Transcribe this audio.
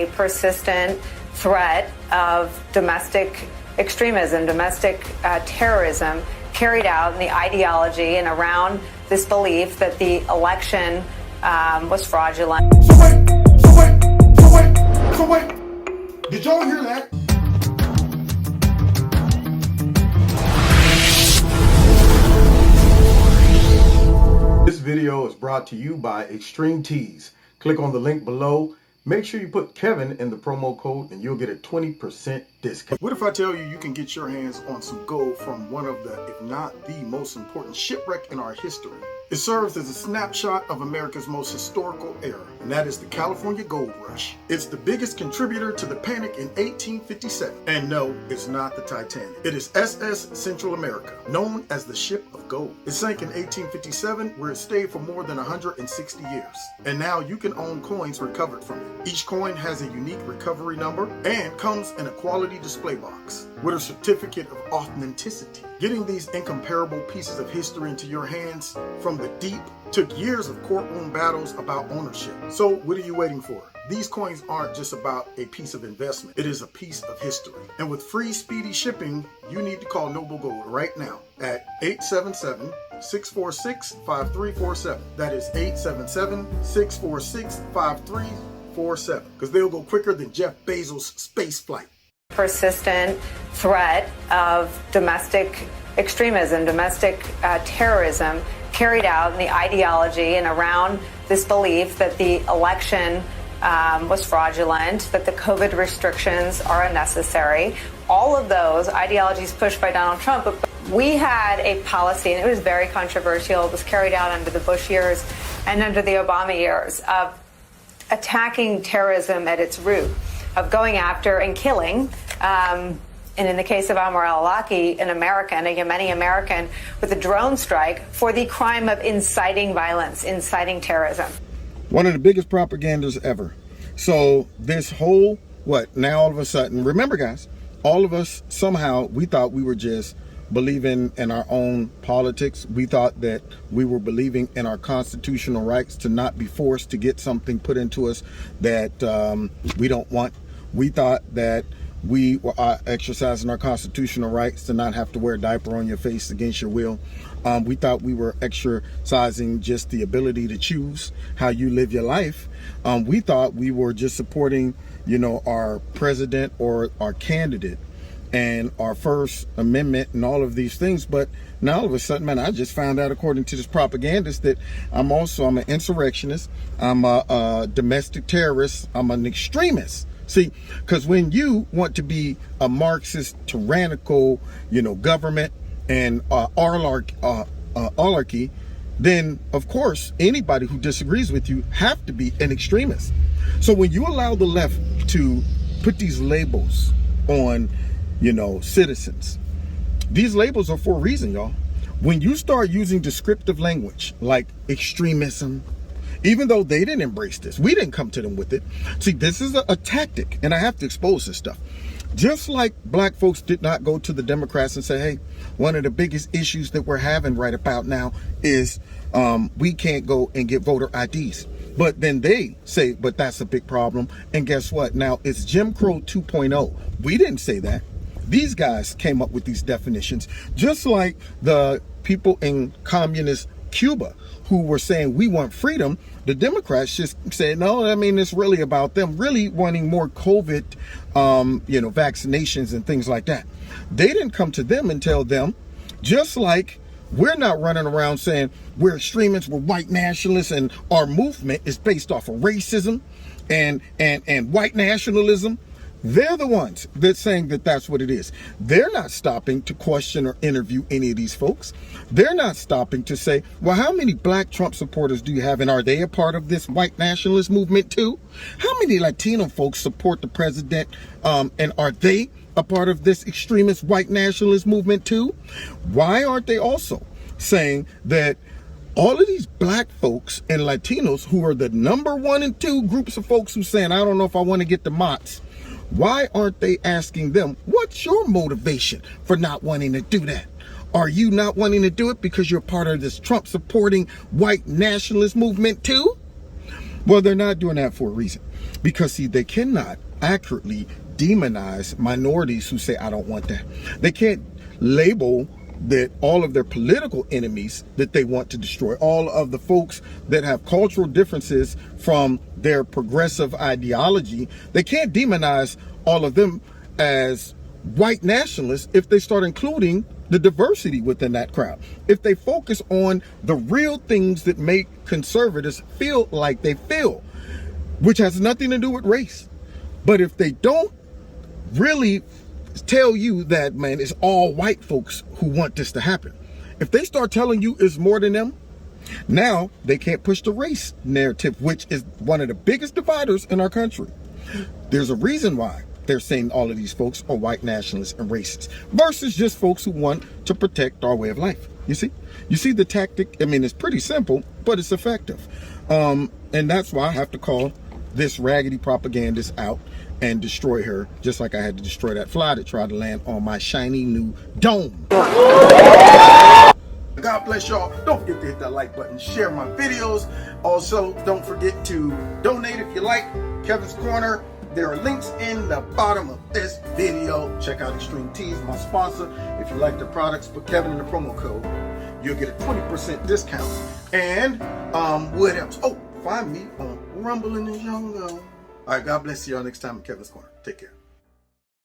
A persistent threat of domestic extremism, domestic terrorism carried out in the ideology and around this belief that the election was fraudulent. So wait. Did y'all hear that? This video is brought to you by Extreme Tees. Click on the link below. Make sure you put Kevin in the promo code and you'll get a 20% discount. What if I tell you you can get your hands on some gold from one of the, if not the most important shipwreck in our history? It serves as a snapshot of America's most historical era, and that is the California Gold Rush. It's the biggest contributor to the panic in 1857. And no, it's not the Titanic. It is SS Central America, known as the Ship of Gold. It sank in 1857, where it stayed for more than 160 years. And now you can own coins recovered from it. Each coin has a unique recovery number and comes in a quality display box with a certificate of authenticity. Getting these incomparable pieces of history into your hands from the deep took years of courtroom battles about ownership. So what are you waiting for? These coins aren't just about a piece of investment. It is a piece of history. And with free, speedy shipping, you need to call Noble Gold right now at 877-646-5347. That is 877-646-5347. Because they'll go quicker than Jeff Bezos' space flight. Persistent threat of domestic extremism, domestic terrorism carried out in the ideology and around this belief that the election was fraudulent, that the COVID restrictions are unnecessary. All of those ideologies pushed by Donald Trump. But we had a policy, and it was very controversial. It was carried out under the Bush years and under the Obama years of attacking terrorism at its root, of going after and killing, and in the case of Amr al-Awlaki, an American, a Yemeni American, with a drone strike for the crime of inciting violence, inciting terrorism. One of the biggest propagandas ever. So this whole, now all of a sudden, remember guys, all of us somehow, we thought we were just believing in our own politics. We thought that we were believing in our constitutional rights to not be forced to get something put into us that we don't want. We thought that we were exercising our constitutional rights to not have to wear a diaper on your face against your will. We thought we were exercising just the ability to choose how you live your life. We thought we were just supporting, our president or our candidate and our First Amendment and all of these things. But now all of a sudden, man, I just found out, according to this propagandist, that I'm an insurrectionist, I'm a domestic terrorist, I'm an extremist. See, because when you want to be a Marxist, tyrannical, government and oligarchy, then of course anybody who disagrees with you have to be an extremist. So when you allow the left to put these labels on citizens, these labels are for a reason, y'all. When you start using descriptive language like extremism, even though they didn't embrace this, we didn't come to them with it. See, this is a tactic, and I have to expose this stuff. Just like black folks did not go to the Democrats and say, hey, one of the biggest issues that we're having right about now is we can't go and get voter IDs. But then they say, but that's a big problem. And guess what? Now it's Jim Crow 2.0. We didn't say that. These guys came up with these definitions, just like the people in communist Cuba who were saying we want freedom. The Democrats just said, no, it's really about them really wanting more COVID, vaccinations and things like that. They didn't come to them and tell them, just like we're not running around saying we're extremists, we're white nationalists, and our movement is based off of racism and white nationalism. They're the ones that's saying that that's what it is. They're not stopping to question or interview any of these folks. They're not stopping to say, well, how many black Trump supporters do you have? And are they a part of this white nationalist movement too? How many Latino folks support the president? And are they a part of this extremist white nationalist movement too? Why aren't they also saying that all of these black folks and Latinos, who are the number 1 and 2 groups of folks who saying, I don't know if I want to get the MOTS, why aren't they asking them, what's your motivation for not wanting to do that? Are you not wanting to do it because you're part of this Trump supporting white nationalist movement too? Well, they're not doing that for a reason. Because see, they cannot accurately demonize minorities who say, I don't want that. They can't label that all of their political enemies that they want to destroy, all of the folks that have cultural differences from their progressive ideology, they can't demonize all of them as white nationalists if they start including the diversity within that crowd. If they focus on the real things that make conservatives feel like they feel, which has nothing to do with race. But if they don't really tell you that, man, it's all white folks who want this to happen. If they start telling you it's more than them, now they can't push the race narrative, which is one of the biggest dividers in our country. There's a reason why they're saying all of these folks are white nationalists and racists versus just folks who want to protect our way of life. You see the tactic? I mean, it's pretty simple, but it's effective. And that's why I have to call this raggedy propagandist out and destroy her, just like I had to destroy that fly that tried to land on my shiny new dome. God bless y'all. Don't forget to hit that like button, share my videos. Also, don't forget to donate if you like Kevin's Corner. There are links in the bottom of this video. Check out Extreme Tees, my sponsor. If you like the products, put Kevin in the promo code. You'll get a 20% discount. And what else? Oh, find me on Rumble in the Jungle. All right, God bless you all next time in Kevin's Corner. Take care.